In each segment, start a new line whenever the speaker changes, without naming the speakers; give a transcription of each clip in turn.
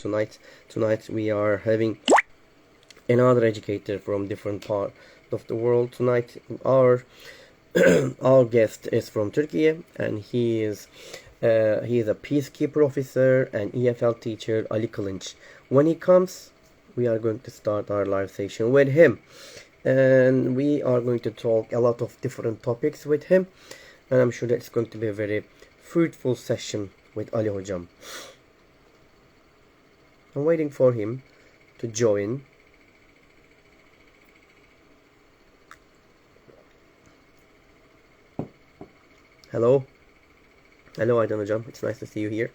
Tonight we are having another educator from different part of the world. Tonight our our guest is from Turkey, and he is a peacekeeper officer and EFL teacher, Ali Kılınç. When he comes, we are going to start our live session with him, and we are going to talk a lot of different topics with him, and I'm sure that it's going to be a very fruitful session with Ali Hocam. I'm waiting for him to join. Hello. Hello Aydan Hocam. It's nice to see you here.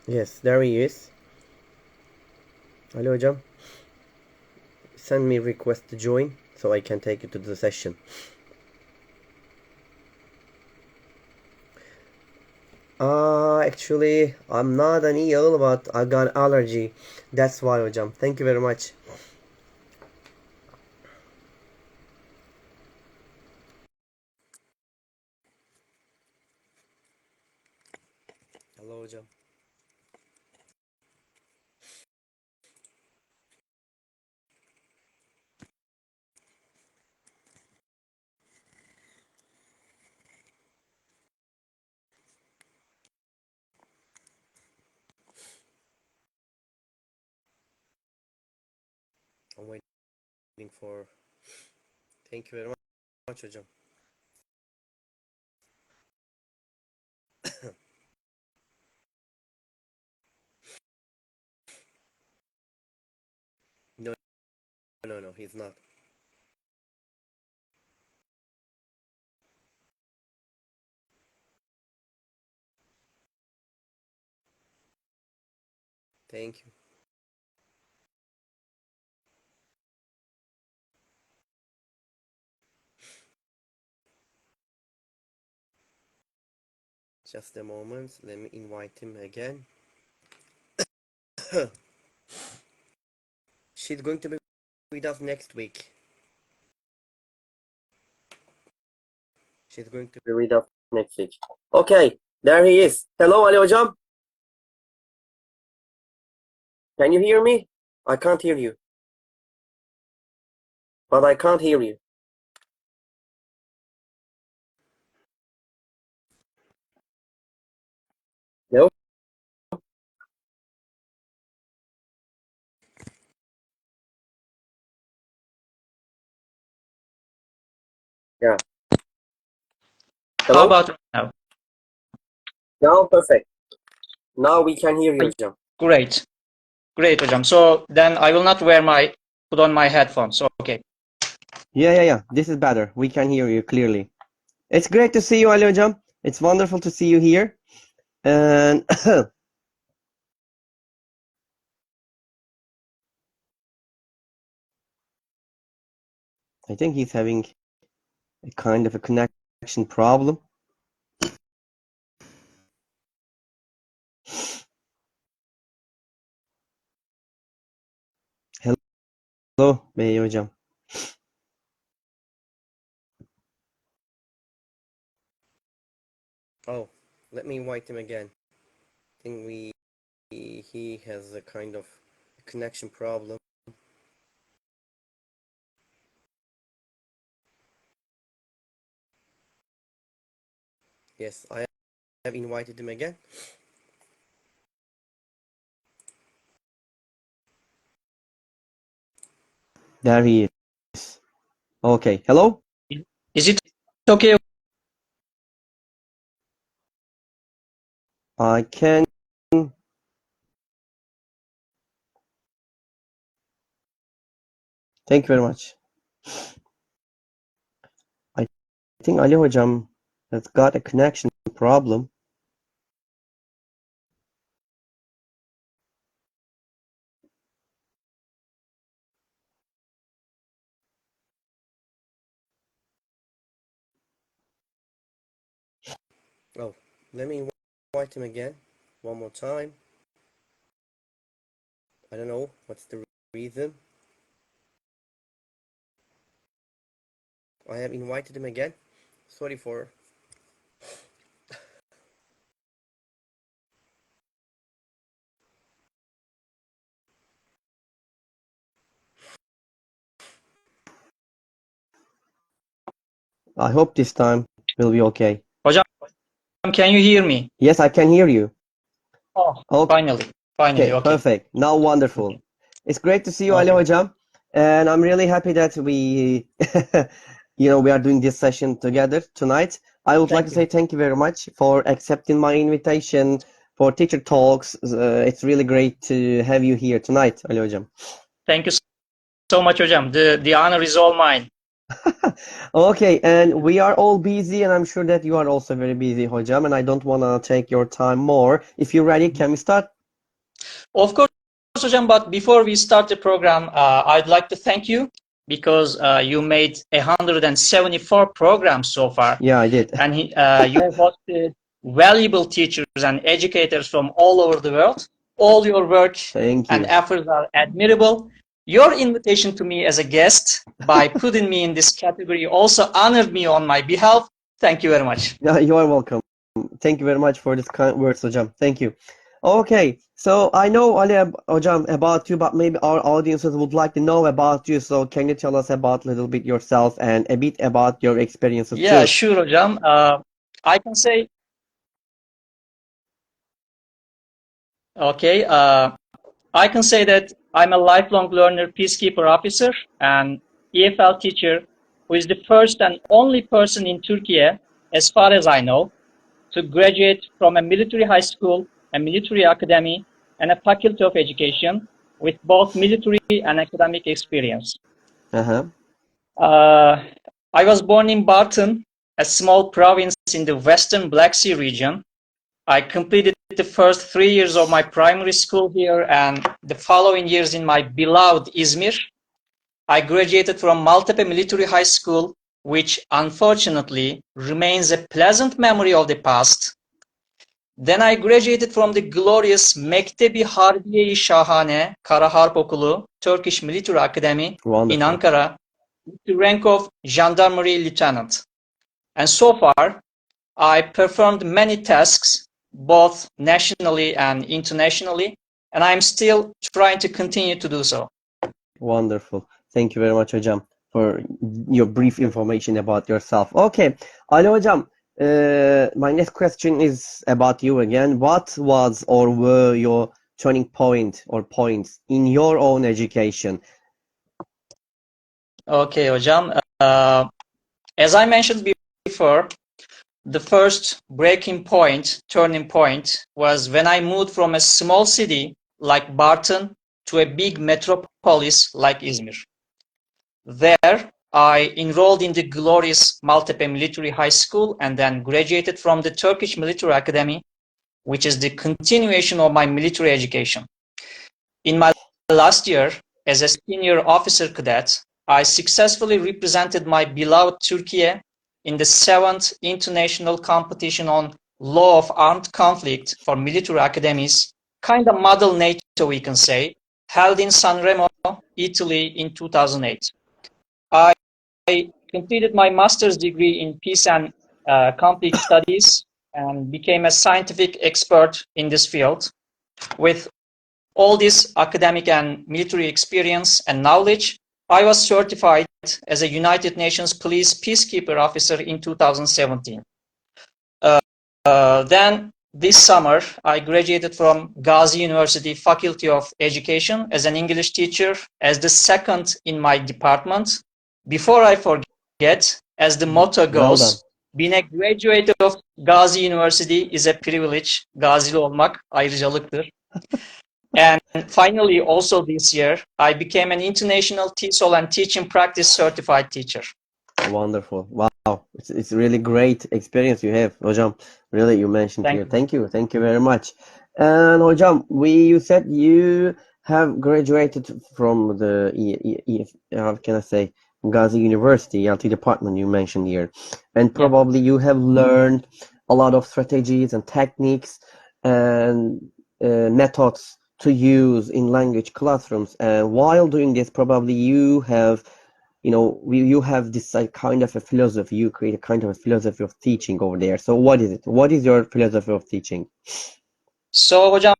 Yes, there he is. Hello Hocam. Send me request to join so I can take you to the session. Actually, I'm not an ill, but I got allergy. That's why, Hocam. Thank you very much. Hello, Hocam. I'm waiting for. Thank you very much, Hocam. No, no, he's not. Thank you. Just a moment. Let me invite him again. She's going to be with us next week. She's going to be with us next week. Okay, there he is. Hello, Ali Hocam. Can you hear me? I can't hear you. But I can't hear you. No? Yeah.
How
Hello?
about now?
Now perfect. Now we can hear you, Hocam.
Great. Great, hocam. So then I will not put on my headphones. Okay.
Yeah. This is better. We can hear you clearly. It's great to see you, Ali Hocam. It's wonderful to see you here. And I think he's having a kind of a connection problem. Hello, Bey Hocam. Oh, let me invite him again. I think he has a kind of connection problem. Yes, I have invited him again. There he is. Okay, hello?
Is it okay?
I can. Thank you very much. I think Ali Hocam has got a connection problem. Oh, let me invite him again one more time. I don't know what's the reason. I have invited him again. Sorry for. I hope this time will be okay.
Hocam, can you hear me?
Yes, I can hear you.
Oh,
Okay.
finally, okay.
Perfect. Now wonderful. It's great to see you, Ali
Okay.
Hocam. And I'm really happy that we, we are doing this session together tonight. I would like to say thank you very much for accepting my invitation for Teacher Talks. It's really great to have you here tonight, Ali Hocam.
Thank you so much, hocam. The honor is all mine.
Okay, and we are all busy, and I'm sure that you are also very busy, Hocam, and I don't want to take your time more. If you're ready, can we start?
Of course, hocam, but before we start the program, I'd like to thank you because you made 174 programs so far.
Yeah, I did.
And you have hosted valuable teachers and educators from all over the world. All your work and efforts are admirable. Your invitation to me as a guest by putting me in this category also honored me on my behalf. Thank you very much.
Yeah, you are welcome. Thank you very much for this kind words, Hocam. Thank you. Okay, so I know Ali Hocam about you, but maybe our audiences would like to know about you. So can you tell us about a little bit yourself and a bit about your experiences
Yeah,
too?
sure, hocam. I can say, okay, I can say that I'm a lifelong learner, peacekeeper officer, and EFL teacher who is the first and only person in Turkey, as far as I know, to graduate from a military high school, a military academy, and a faculty of education with both military and academic experience.
Uh-huh.
I was born in Bartın, a small province in the western Black Sea region. I completed the first 3 years of my primary school here and the following years in my beloved Izmir. I graduated from Maltepe Military High School, which unfortunately remains a pleasant memory of the past. Then I graduated from the glorious Mektebi Harbiye-i Şahane Kara Harp Okulu, Turkish Military Academy in Ankara, with the rank of Gendarmerie Lieutenant. And so far, I performed many tasks, both nationally and internationally, and I'm still trying to continue to do so.
Wonderful. Thank you very much, Hocam, for your brief information about yourself. Okay, Ali Hocam, my next question is about you again. What was or were your turning point or points in your own education?
Okay, hocam. As I mentioned before, the first breaking point, turning point, was when I moved from a small city like Bartın to a big metropolis like Izmir. There, I enrolled in the glorious Maltepe Military High School and then graduated from the Turkish Military Academy, which is the continuation of my military education. In my last year, as a senior officer cadet, I successfully represented my beloved Turkey in the 7th International Competition on Law of Armed Conflict for Military Academies, kind of model NATO, we can say, held in Sanremo, Italy in 2008. I completed my master's degree in peace and conflict studies and became a scientific expert in this field. With all this academic and military experience and knowledge, I was certified as a United Nations Police Peacekeeper officer in 2017. Then this summer, I graduated from Gazi University Faculty of Education as an English teacher, as the second in my department. Before I forget, as the motto goes, being a graduate of Gazi University is a privilege. Gazili olmak ayrıcalıktır. And finally, also this year, I became an international TESOL and teaching practice certified teacher.
Wonderful. Wow. It's really great experience you have, Hocam. Really, you mentioned here. Thank you. Thank you very much. And Hocam, you said you have graduated from the, how can I say, Gazi University, ELT department you mentioned here. And probably you have learned a lot of strategies and techniques and methods to use in language classrooms. And while doing this, probably you have, you have this kind of a philosophy. You create a kind of a philosophy of teaching over there. So what is it? What is your philosophy of teaching?
So, hocam,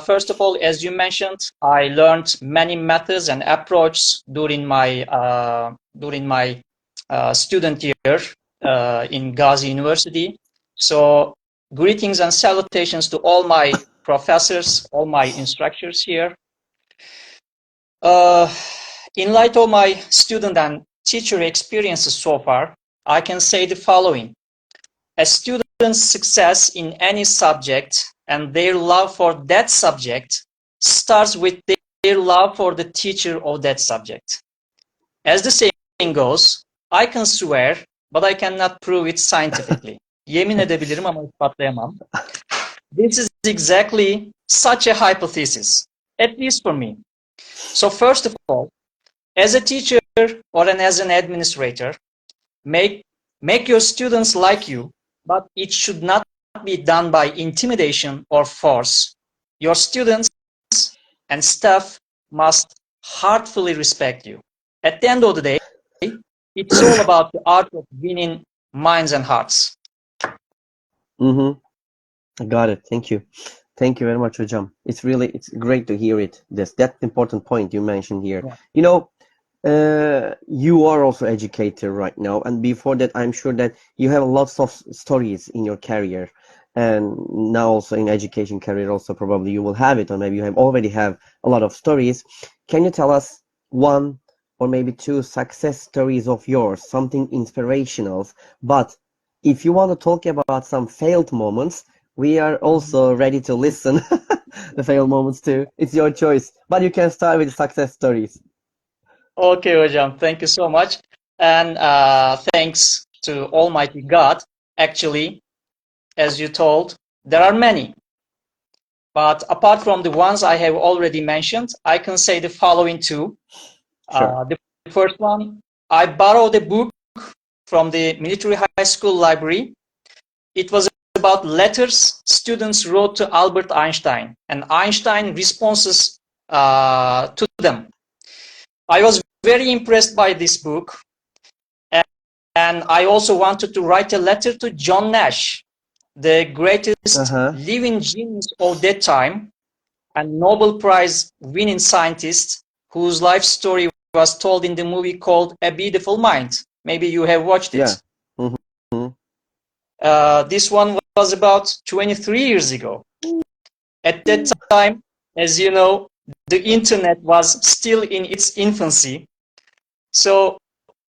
first of all, as you mentioned, I learned many methods and approaches during my student year in Gazi University. So, greetings and salutations to all my professors, all my instructors here. In light of my student and teacher experiences so far, I can say the following. A student's success in any subject and their love for that subject starts with their love for the teacher of that subject. As the saying goes, I can swear, but I cannot prove it scientifically. Yemin edebilirim ama ispatlayamam. This is exactly such a hypothesis, at least for me. So first of all, as a teacher or as an administrator, make your students like you, but it should not be done by intimidation or force. Your students and staff must heartfully respect you. At the end of the day, it's all about the art of winning minds and hearts.
I got it. Thank you. Thank you very much, Hocam. It's great to hear it. That's the important point you mentioned here. Yeah. You are also educator right now, and before that, I'm sure that you have lots of stories in your career, and now also in education career also probably you will have it, or maybe you already have a lot of stories. Can you tell us one or maybe two success stories of yours, something inspirational? But if you want to talk about some failed moments, we are also ready to listen. The failed moments too. It's your choice, but you can start with success stories.
Okay, hocam, thank you so much. And thanks to Almighty God. Actually, as you told, there are many. But apart from the ones I have already mentioned, I can say the following two.
Sure.
The first one, I borrowed a book from the military high school library. It was about letters students wrote to Albert Einstein and Einstein responses to them. I was very impressed by this book, and I also wanted to write a letter to John Nash, the greatest living genius of that time and Nobel Prize winning scientist whose life story was told in the movie called A Beautiful Mind. Maybe you have watched it.
Yeah. Mm-hmm.
This one was about 23 years ago. At that time, as you know, the internet was still in its infancy. So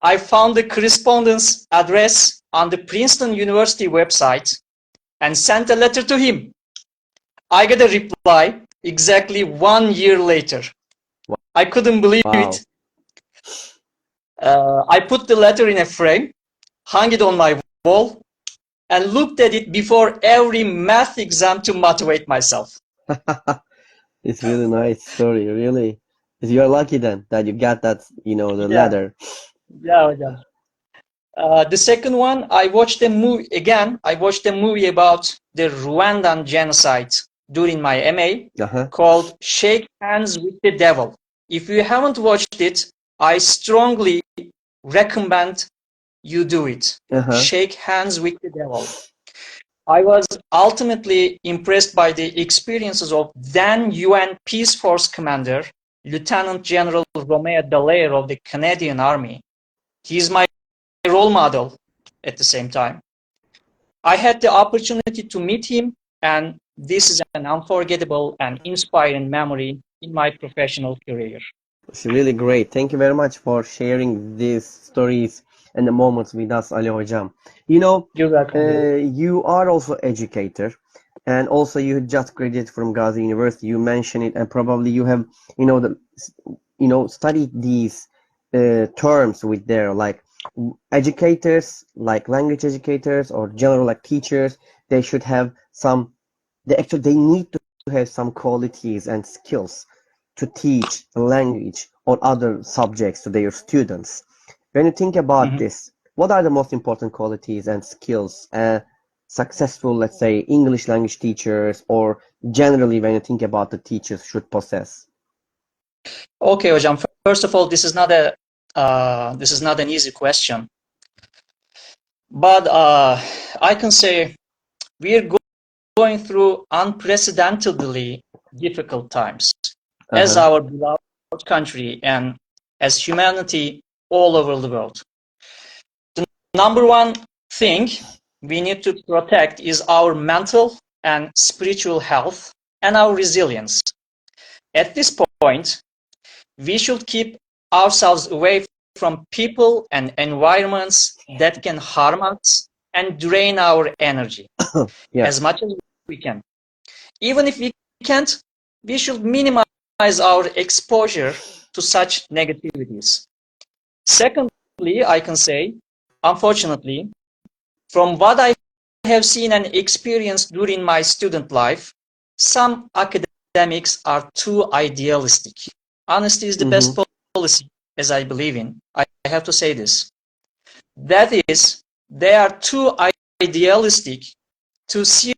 I found the correspondence address on the Princeton University website and sent a letter to him. I got a reply exactly 1 year later. Wow. I couldn't believe it. I put the letter in a frame, hung it on my wall, and looked at it before every math exam to motivate myself.
It's really nice story, really. You're lucky then that you got that, the letter.
Yeah, yeah. The second one, I watched a movie again. I watched a movie about the Rwandan genocide during my MA called Shake Hands with the Devil. If you haven't watched it, I strongly recommend you do it. Shake Hands with the Devil. I was ultimately impressed by the experiences of then UN Peace Force commander, Lieutenant General Romeo Dallaire of the Canadian Army. He is my role model at the same time. I had the opportunity to meet him, and this is an unforgettable and inspiring memory in my professional career.
It's really great. Thank you very much for sharing these stories and the moments with us, Ali Hocam.
You're welcome.
You are also educator, and also you just graduated from Gazi University. You mentioned it, and probably you have, studied these terms with their like educators, like language educators or general like teachers. They should have they need to have some qualities and skills to teach a language or other subjects to their students. When you think about this, what are the most important qualities and skills successful, let's say, English language teachers, or generally when you think about the teachers should possess?
Okay, hocam. First of all, this is not an easy question, but I can say we're going through unprecedentedly difficult times as
Uh-huh.
our beloved country and as humanity all over the world. The number one thing we need to protect is our mental and spiritual health and our resilience. At this point, we should keep ourselves away from people and environments that can harm us and drain our energy
Yeah.
as much as we can. Even if we can't, we should minimize our exposure to such negativities. Secondly, I can say, unfortunately, from what I have seen and experienced during my student life, some academics are too idealistic. Honesty is the best policy, as I believe in. I have to say this. That is, they are too idealistic to see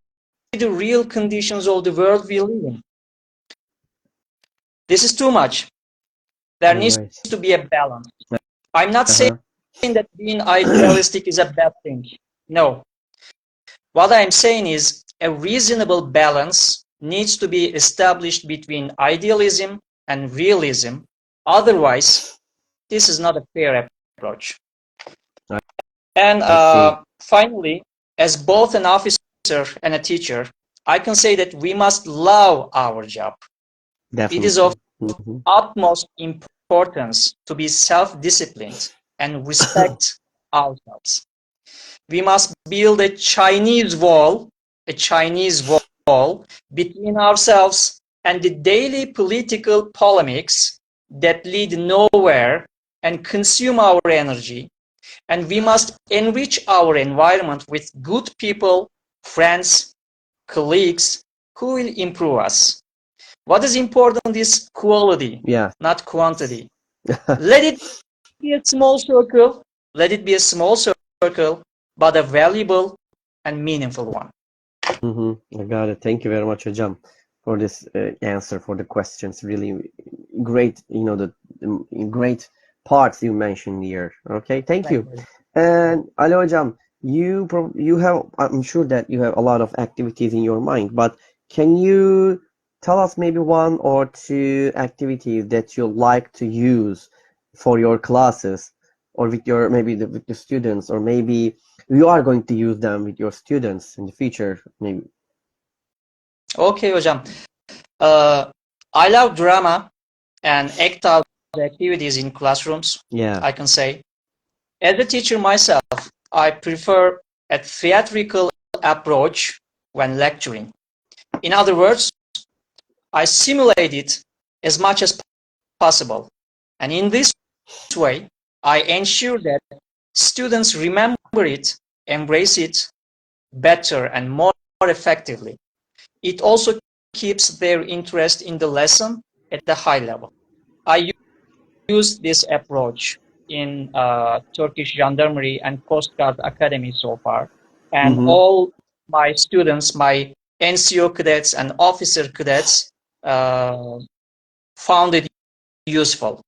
the real conditions of the world we live in. This is too much. There needs
Right.
to be a balance. I'm not saying
Uh-huh.
that being idealistic is a bad thing. No. What I'm saying is a reasonable balance needs to be established between idealism and realism. Otherwise, this is not a fair approach. And
I see.
finally, as both an officer and a teacher, I can say that we must love our job. It is of
Definitely. Mm-hmm.
utmost importance to be self-disciplined and respect ourselves. We must build a Chinese wall between ourselves and the daily political polemics that lead nowhere and consume our energy. And we must enrich our environment with good people, friends, colleagues who will improve us. What is important is quality,
Yeah.
not quantity. Let it be a small circle, but a valuable and meaningful one.
I got it. Thank you very much, Hocam, for this answer for the questions. Really great, the great parts you mentioned here. Okay, thank
Thank
you.
you.
And Ali Hocam, you have, I'm sure that you have a lot of activities in your mind, but can you tell us maybe one or two activities that you like to use for your classes, or with your with the students, or maybe you are going to use them with your students in the future, maybe?
Okay, hocam. Uh, I love drama and act out activities in classrooms,
Yeah.
I can say. As a teacher myself, I prefer a theatrical approach when lecturing. In other words, I simulate it as much as possible. And in this way, I ensure that students remember it, embrace it better and more effectively. It also keeps their interest in the lesson at the high level. I use this approach in Turkish Gendarmerie and Coast Guard Academy so far. And
Mm-hmm.
all my students, my NCO cadets and officer cadets found it useful.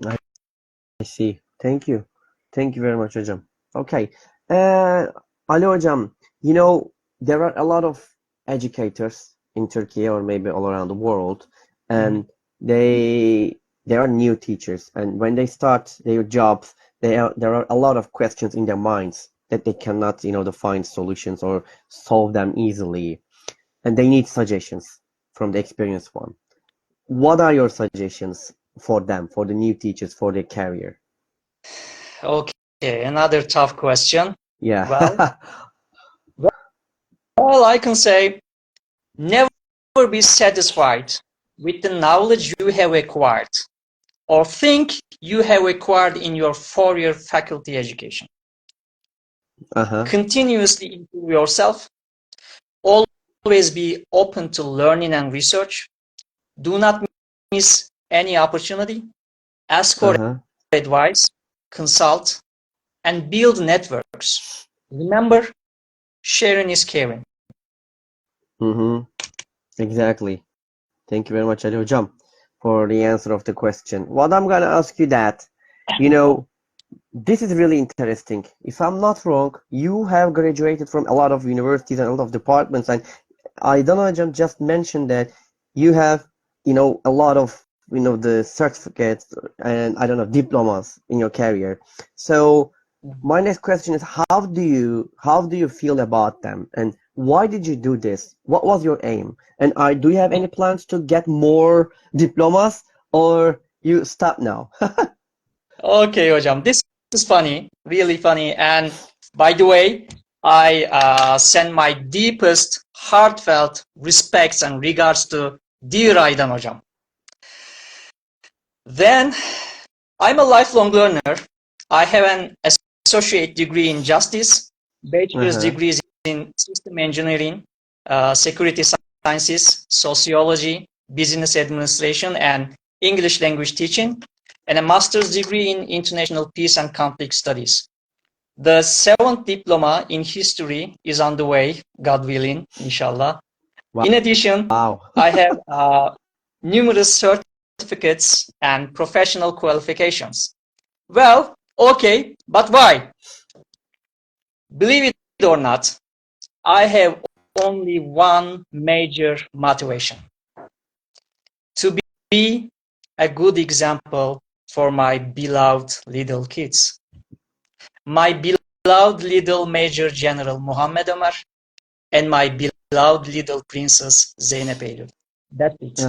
I see. Thank you. Thank you very much, Hocam. Okay. Uh, Ali Hocam, there are a lot of educators in Turkey or maybe all around the world, and they they are new teachers, and when they start their jobs, there are a lot of questions in their minds that they cannot, find solutions or solve them easily, and they need suggestions from the experienced one. What are your suggestions for them, for the new teachers, for their career?
Okay, another tough question.
Yeah.
Well, all I can say, never be satisfied with the knowledge you have acquired or think you have acquired in your 4-year faculty education.
Uh-huh.
Continuously improve yourself. Always be open to learning and research. Do not miss any opportunity. Ask for
Uh-huh.
advice, consult, and build networks. Remember, sharing is caring.
Exactly. Thank you very much, Ali Hocam, for the answer of the question. What I'm gonna ask you that, you know, this is really interesting. If I'm not wrong, you have graduated from a lot of universities and a lot of departments, and I don't know, just mentioned that you have, a lot of, the certificates and I don't know, diplomas in your career. So my next question is, how do you feel about them, and why did you do this? What was your aim? And do you have any plans to get more diplomas, or you stop now?
Okay, hocam, this is funny, really funny. And by the way, I send my deepest, heartfelt respects and regards to dear Aydan hocam. Then, I'm a lifelong learner. I have an associate degree in justice, bachelor's degrees in system engineering, security sciences, sociology, business administration, and English language teaching, and a master's degree in international peace and conflict studies. The seventh diploma in history is on the way, God willing, inshallah. In addition,
Wow.
I have numerous certificates and professional qualifications. Well, okay, but why? Believe it or not, I have only one major motivation: to be a good example for my beloved little kids. My beloved little Major General Muhammad Omar and my beloved little Princess Zeynep Eylül. That's it.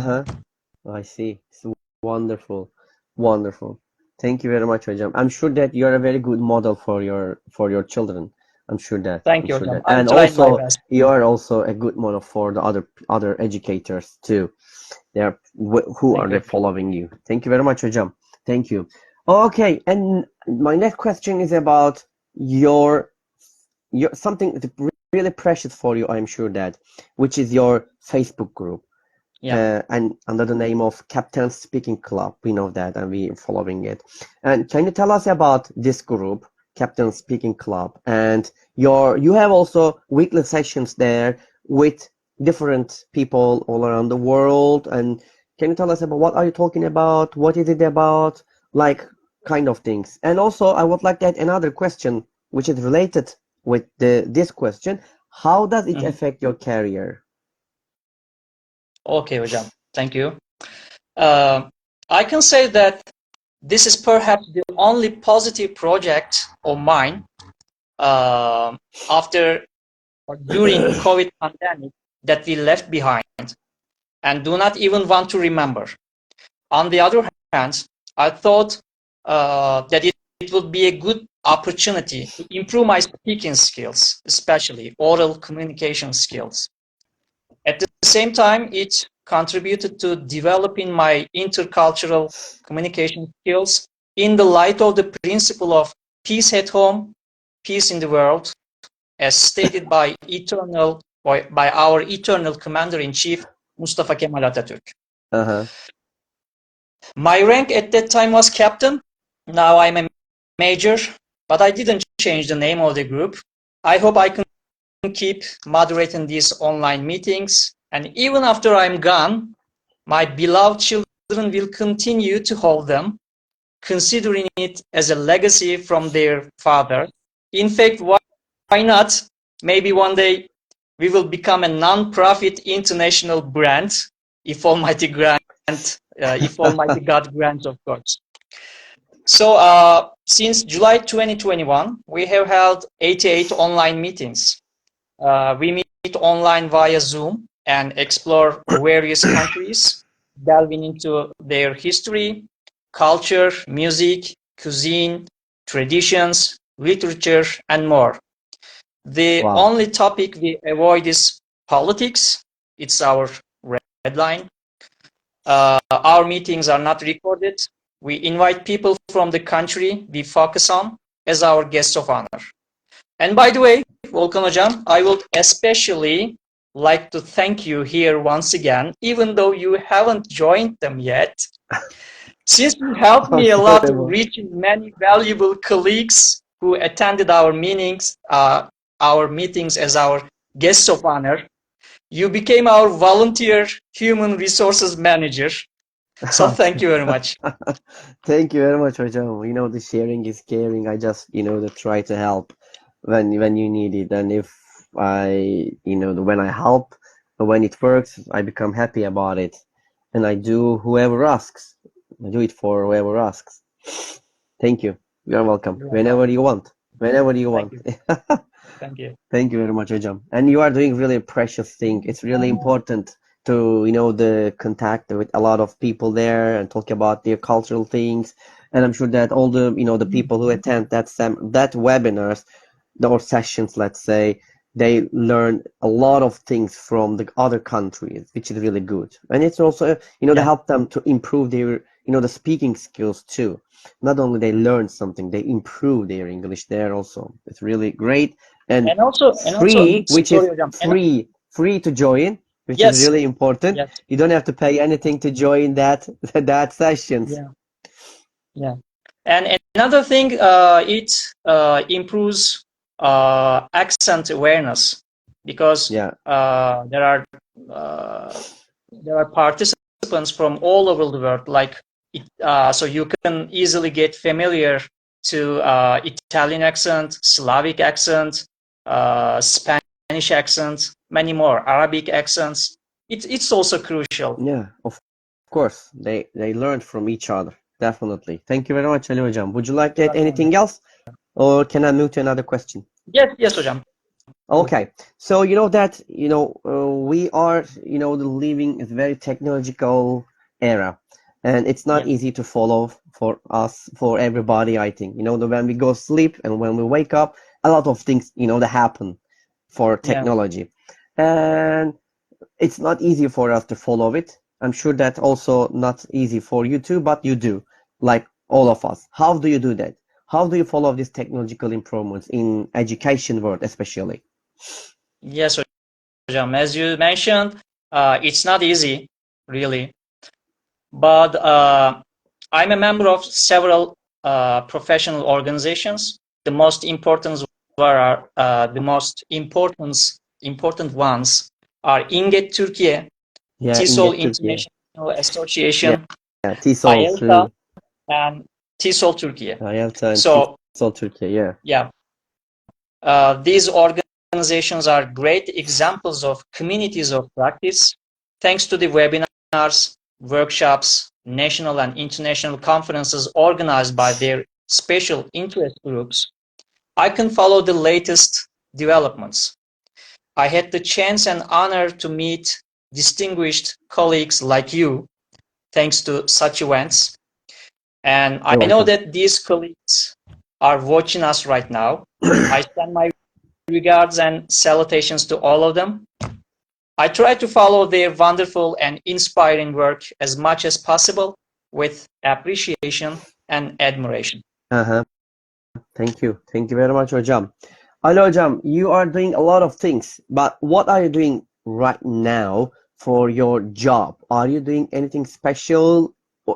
I see. It's wonderful, wonderful. Thank you very much, Hocam. I'm sure that you're a very good model for your children. I'm sure that.
Thank
I'm
you,
sure
hocam.
that.
I'm
And
trying my
also,
best.
you are also a good model for the other educators too. They're who
Thank
are
you.
they following you? Thank you very much, Hocam. Thank you. Okay, and my next question is about your something that's really precious for you. I'm sure that, which is your Facebook group.
Yeah.
And under the name of Captain Speaking Club. We know that and we're following it. And can you tell us about this group, Captain Speaking Club? And you have also weekly sessions there with different people all around the world. And can you tell us about what are you talking about? What is it about? Like kind of things. And also I would like to add another question which is related with this question. How does it affect your career?
Okay, hocam. Thank you. I can say that this is perhaps the only positive project of mine after or during COVID pandemic that we left behind and do not even want to remember. On the other hand, I thought that it would be a good opportunity to improve my speaking skills, especially oral communication skills. At the same time, it contributed to developing my intercultural communication skills in the light of the principle of peace at home, peace in the world, as stated by our eternal commander-in-chief, Mustafa Kemal Atatürk. My rank at that time was captain. Now I'm a major, but I didn't change the name of the group. I hope I can keep moderating these online meetings, and even after I'm gone, my beloved children will continue to hold them, considering it as a legacy from their father. In fact, why not? Maybe one day we will become a non-profit international brand, if Almighty God grants, of course. So since July 2021, we have held 88 online meetings. We meet online via Zoom and explore various countries, delving into their history, culture, music, cuisine, traditions, literature, and more. The
Wow.
only topic we avoid is politics. It's our red line. Our meetings are not recorded. We invite people from the country we focus on as our guests of honor. And by the way, Volkan Hocam, I would especially like to thank you here once again, even though you haven't joined them yet, since you helped
I'm
me a
sorry
lot
about.
reaching many valuable colleagues who attended our meetings our meetings as our guests of honor. You became our volunteer human resources manager. So thank you very much.
Thank you very much, hocam. The sharing is caring. I just, the try to help when you need it. And if when I help, when it works, I become happy about it. And I do whoever asks. I do it for whoever asks. Thank you. You're welcome.
You're welcome.
Whenever you want. Whenever you
Thank
want.
you. Thank you.
Thank you very much, hocam. And you are doing really precious thing. It's really important to, the contact with a lot of people there and talk about their cultural things. And I'm sure that all the, the people who attend that webinars or sessions, let's say, they learn a lot of things from the other countries, which is really good. And it's also, to help them to improve their, the speaking skills too. Not only they learn something, they improve their English there also. It's really great. And
also,
free, which is
sorry, hocam.
free to join, which is
Yes,
really important.
yes,
You don't have to pay anything to join that sessions.
yeah, yeah. And another thing, it improves accent awareness because
Yeah,
there are participants from all over the world. So you can easily get familiar to Italian accent, Slavic accent, Spanish accent, many more Arabic accents. It's also crucial.
yeah, of course. They learn from each other. Definitely. Thank you very much, Ali Hocam. Would you like to add anything else? Or can I move to another question?
Yes, yes, hocam.
Okay, so that we are living a very technological era, and it's not
Yeah,
easy to follow for us, for everybody. I think when we go sleep and when we wake up, a lot of things that happen for
yeah.
technology, and it's not easy for us to follow it. I'm sure that also not easy for you too, but you do, like all of us. How do you do that? How do you follow these technological improvements in education world, especially?
Yes, hocam. As you mentioned, it's not easy, really. But I'm a member of several professional organizations. The most important important ones are İnget Türkiye,
Yeah,
TESOL
Inget Türkiye.
International
Yeah,
Association,
yeah, TESOL
IELTA,
too.
and TESOL Türkiye.
IELTA and
So
TESOL Türkiye, yeah.
yeah, these organizations are great examples of communities of practice. Thanks to the webinars, workshops, national and international conferences organized by their special interest groups, I can follow the latest developments. I had the chance and honor to meet distinguished colleagues like you, thanks to such events. And I
You're
know
welcome.
that these colleagues are watching us right now. I send my regards and salutations to all of them. I try to follow their wonderful and inspiring work as much as possible with appreciation and admiration.
Uh-huh. Thank you. Thank you very much, Hocam. Ali Hocam, you are doing a lot of things, but what are you doing right now for your job? Are you doing anything special?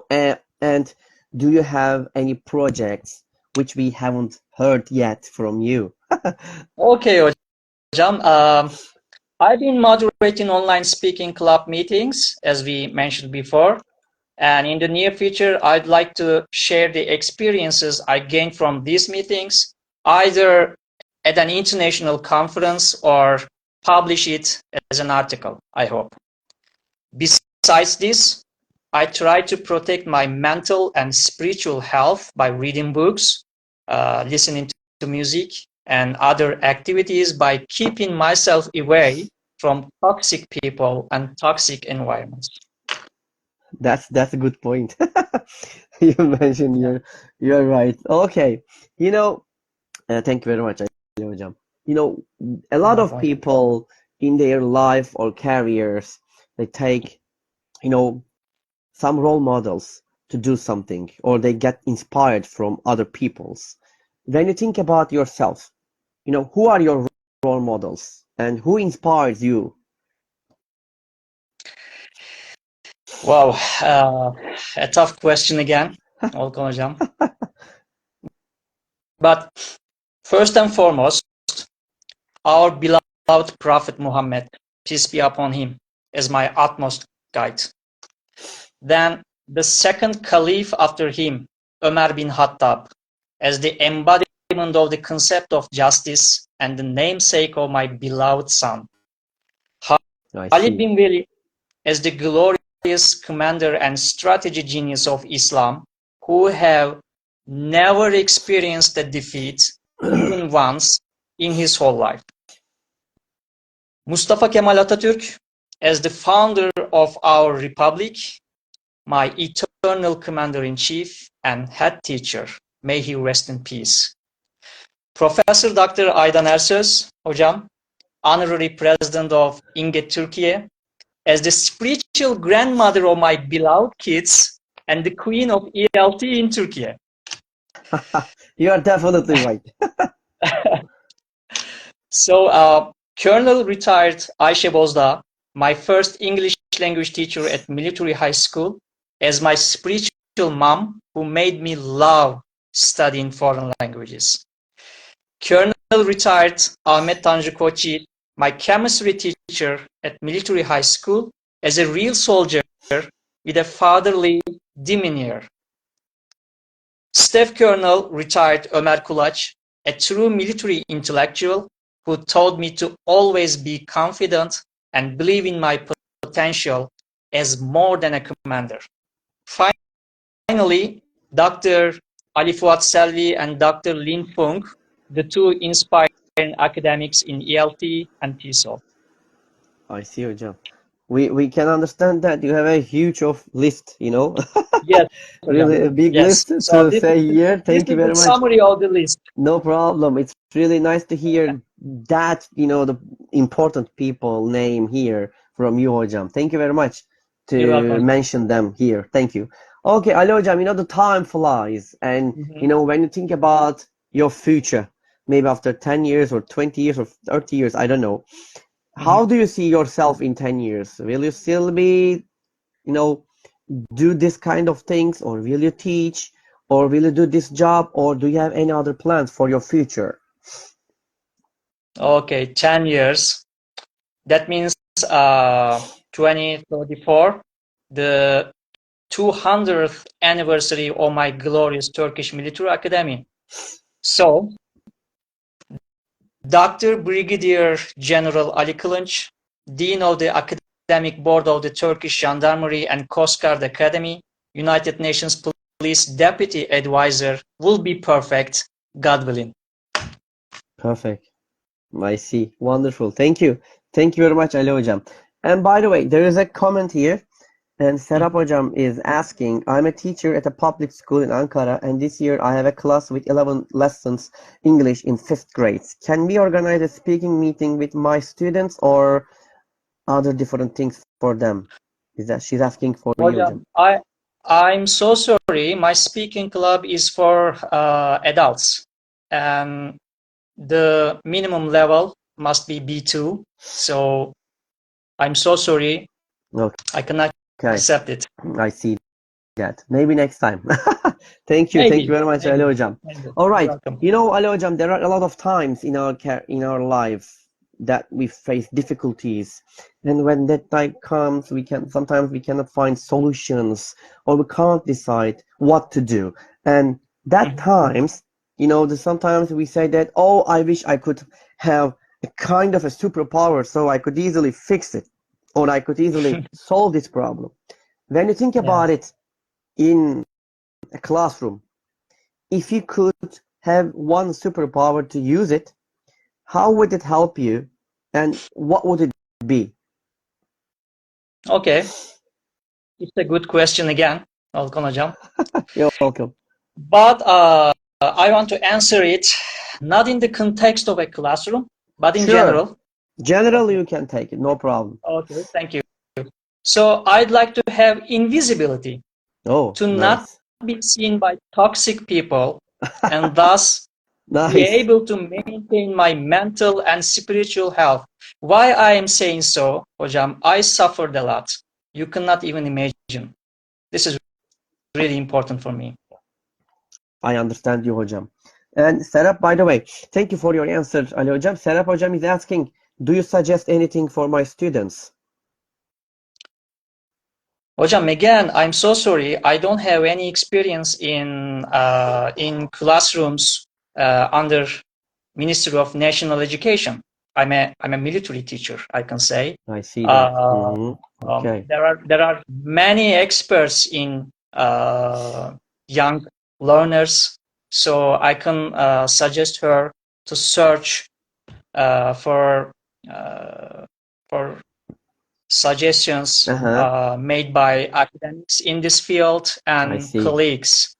And do you have any projects which we haven't heard yet from you?
Okay, hocam. I've been moderating online speaking club meetings, as we mentioned before. And in the near future, I'd like to share the experiences I gained from these meetings, either at an international conference or publish it as an article, I hope. Besides this, I try to protect my mental and spiritual health by reading books, listening to music, and other activities by keeping myself away from toxic people and toxic environments.
That's a good point. You mentioned
Yeah,
you're right. Okay. Thank you very much, Hocam. A
you're
lot of
welcome.
people in their life or careers, they take, you know, some role models to do something, or they get inspired from other people's. When you think about yourself, who are your role models and who inspires you?
Wow, a tough question again, Volkan Hocam. But first and foremost, our beloved Prophet Muhammad, peace be upon him, as my utmost guide. Then the second caliph after him, Ömer bin Khattab, as the embodiment of the concept of justice and the namesake of my beloved son. Khalid bin Walid, as the glorious commander and strategy genius of Islam, who have never experienced a defeat even once in his whole life. Mustafa Kemal Atatürk, as the founder of our republic, my eternal commander-in-chief and head teacher. May he rest in peace. Professor Dr. Aydan Ersöz, hocam, honorary president of İnge Türkiye, as the spiritual grandmother of my beloved kids and the queen of ELT in Turkey.
You are definitely right.
So, Colonel retired Ayşe Bozdağ, my first English language teacher at military high school, as my spiritual mom who made me love studying foreign languages. Colonel retired Ahmet Tanju Koçyiğit, my chemistry teacher at military high school, as a real soldier with a fatherly demeanor. Staff Colonel retired Ömer Kulaç, a true military intellectual who taught me to always be confident and believe in my potential as more than a commander. Finally, Dr. Ali Fuat Selvi and Dr. Lin Fung, the two inspiring academics in ELT and TESOL.
I see, hocam. We can understand that you have a huge of list, you know.
Yes.
Really a big
Yes.
list
So
to say here. Thank you very much.
Summary of the list.
No problem. It's really nice to hear that, you know, the important people name here from you, hocam. Thank you very much to mention them here. Thank you. Okay, Ali hocam, you know, the time flies, and you know, when you think about your future, maybe after 10 years or 20 years or 30 years, I don't know. How do you see yourself in 10 years? Will you still be, you know, do this kind of things, or will you teach, or will you do this job, or do you have any other plans for your future?
Okay, 10 years. That means 2034, the 200th anniversary of my glorious Turkish Military Academy. So, Dr. Brigadier General Ali Kılınç, Dean of the Academic Board of the Turkish Gendarmerie and Coast Guard Academy, United Nations Police Deputy Advisor, will be perfect, God willing.
Perfect. I see. Wonderful. Thank you. Thank you very much, Ali hocam. And by the way, there is a comment here. And Serap hocam is asking, I'm a teacher at a public school in Ankara, and this year I have a class with 11 lessons English in 5th grades. Can we organize a speaking meeting with my students, or other different things for them? Is that she's asking for you, hocam?
I'm so sorry. My speaking club is for adults, and the minimum level must be B2. So I'm so sorry.
Okay.
I cannot accept it.
I see that. Maybe next time. Thank you. Thank you very much, Ali hocam. All right. You know, Ali hocam, there are a lot of times in our life that we face difficulties, and when that time comes, sometimes we cannot find solutions, or we can't decide what to do. And that times, you know, sometimes we say that, oh, I wish I could have a kind of a superpower so I could easily fix it, or I could easily solve this problem. When you think about it in a classroom, if you could have one superpower to use it, how would it help you, and what would it be?
Okay. It's a good question again, Volkan hocam.
You're welcome.
But I want to answer it not in the context of a classroom, but in general.
Generally, you can take it, no problem.
Okay, thank you. So I'd like to have invisibility, to not be seen by toxic people, and thus be able to maintain my mental and spiritual health. Why I am saying so, hocam, I suffered a lot. You cannot even imagine. This is really important for me.
I understand you, hocam. And Serap, by the way, thank you for your answer, Ali Hocam. Serap Hocam is asking, do you suggest anything for my students?
Hocam, again, I'm so sorry. I don't have any experience in classrooms under Ministry of National Education. I'm a military teacher, I can say.
I see that. Okay.
There are many experts in young learners, so I can suggest her to search for suggestions made by academics in this field and colleagues.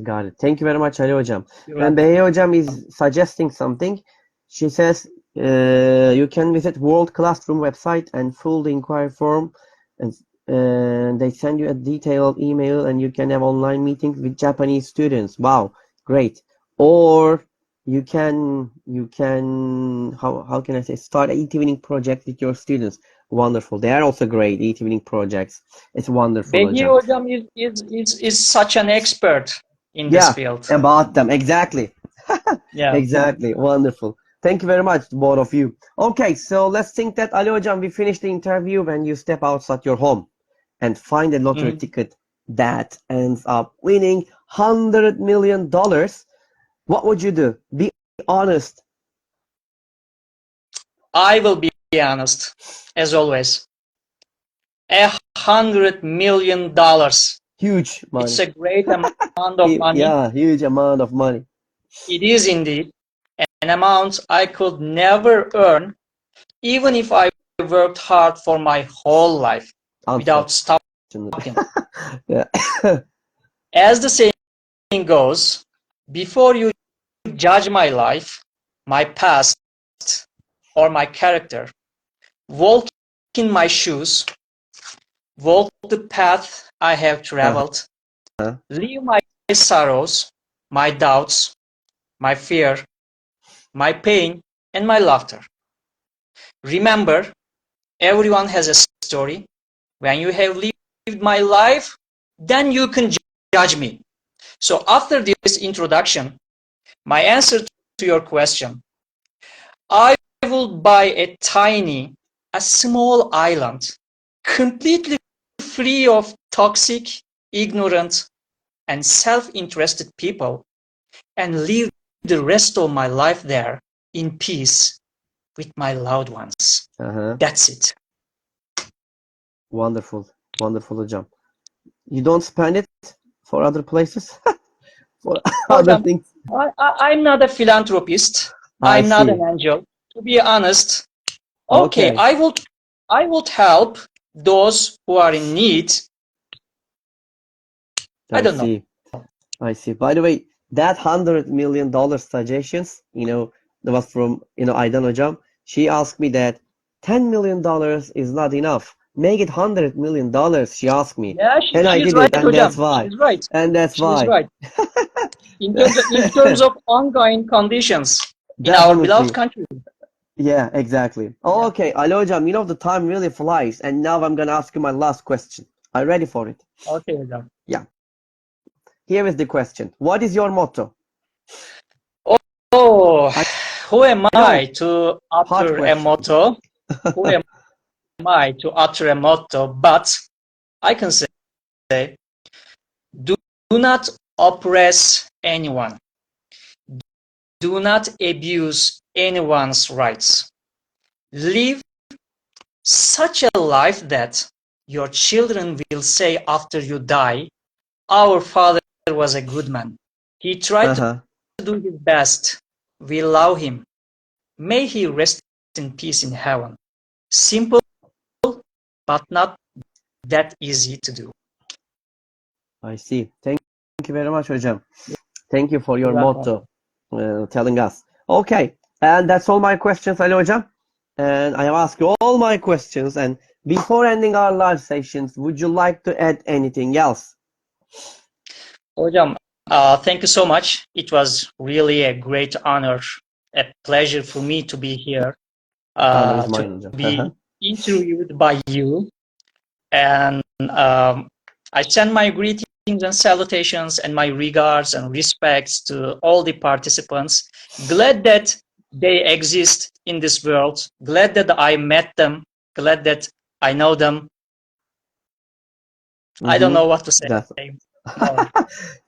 Got it. Thank you very much, Ali Hocam. And Behe Hocam is suggesting something. She says you can visit World Classroom website and fill the inquiry form, and they send you a detailed email, and you can have online meetings with Japanese students. Wow, great. Or you can how can I say, start an e-twinning project with your students. Wonderful. They are also great e-twinning projects. It's wonderful.
Behi Hocam is such an expert in this field.
About them, exactly. Exactly. Wonderful. Thank you very much, both of you. Okay, so let's think that Ali Hocam, we finish the interview when you step outside your home and find a lottery ticket that ends up winning $100 million. What would you do? Be honest.
I will be honest, as always. $100 million.
Huge money.
It's a great amount of money.
Yeah, huge amount of money.
It is indeed an amount I could never earn, even if I worked hard for my whole life without stopping. As the saying goes, before you judge my life, my past, or my character, walk in my shoes, walk the path I have traveled, leave my sorrows, my doubts, my fear, my pain, and my laughter. Remember, everyone has a story. When you have lived my life, then you can judge me. So after this introduction, my answer to your question, I will buy a small island, completely free of toxic, ignorant, and self-interested people, and live the rest of my life there in peace with my loved ones. That's it.
Wonderful. Wonderful, Hocam. You don't spend it for other places? For other things?
I'm not a philanthropist. I'm not an angel. To be honest, okay, I would help those who are in need. I don't know.
I see. By the way, that $100 million suggestions, that was from, Aydan Hocam. She asked me that $10 million is not enough. Make it $100 million, she asked me.
Yeah,
and I did
right,
it, and
Hocam.
that's why.
She's right.
And that's why.
She's right. In terms of ongoing conditions in our beloved country.
Yeah, exactly. Okay, Ali Hocam, the time really flies, and now I'm going to ask you my last question. Are you ready for it?
Okay, Hocam.
Yeah. Here is the question. What is your motto?
Who am I to utter a motto? Who am I to utter a motto? But I can say, do not oppress anyone. Do not abuse anyone's rights. Live such a life that your children will say after you die, our father was a good man. He tried to do his best. We love him. May he rest in peace in heaven. Simple, but not that easy to do.
I see. Thank you very much, Hocam. Thank you for your motto, telling us. Okay, and that's all my questions, Ali Hocam. And I have asked you all my questions. And before ending our live sessions, would you like to add anything else?
Hocam, thank you so much. It was really a great honor, a pleasure for me to be here, to be interviewed by you. And I send my greetings and salutations and my regards and respects to all the participants. Glad that they exist in this world. Glad that I met them. Glad that I know them. I don't know what to say.
That's
more.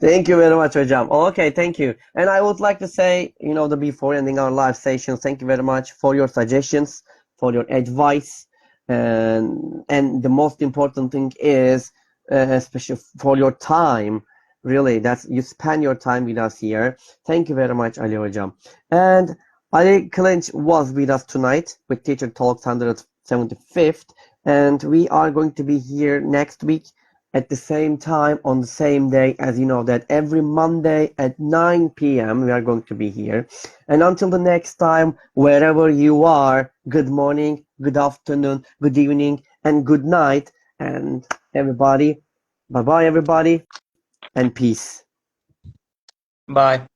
Thank you very much, hocam. Okay, thank you. And I would like to say, before ending our live sessions, thank you very much for your suggestions, for your advice, and the most important thing is, especially for your time. Really, that's you spend your time with us here. Thank you very much, Ali hocam. And Ali Kılınç was with us tonight with Teacher Talks 175th, and we are going to be here next week at the same time on the same day. As you know that every Monday at 9 p.m. we are going to be here. And until the next time, wherever you are, good morning, good afternoon, good evening, and good night. And everybody, bye-bye everybody, and peace.
Bye.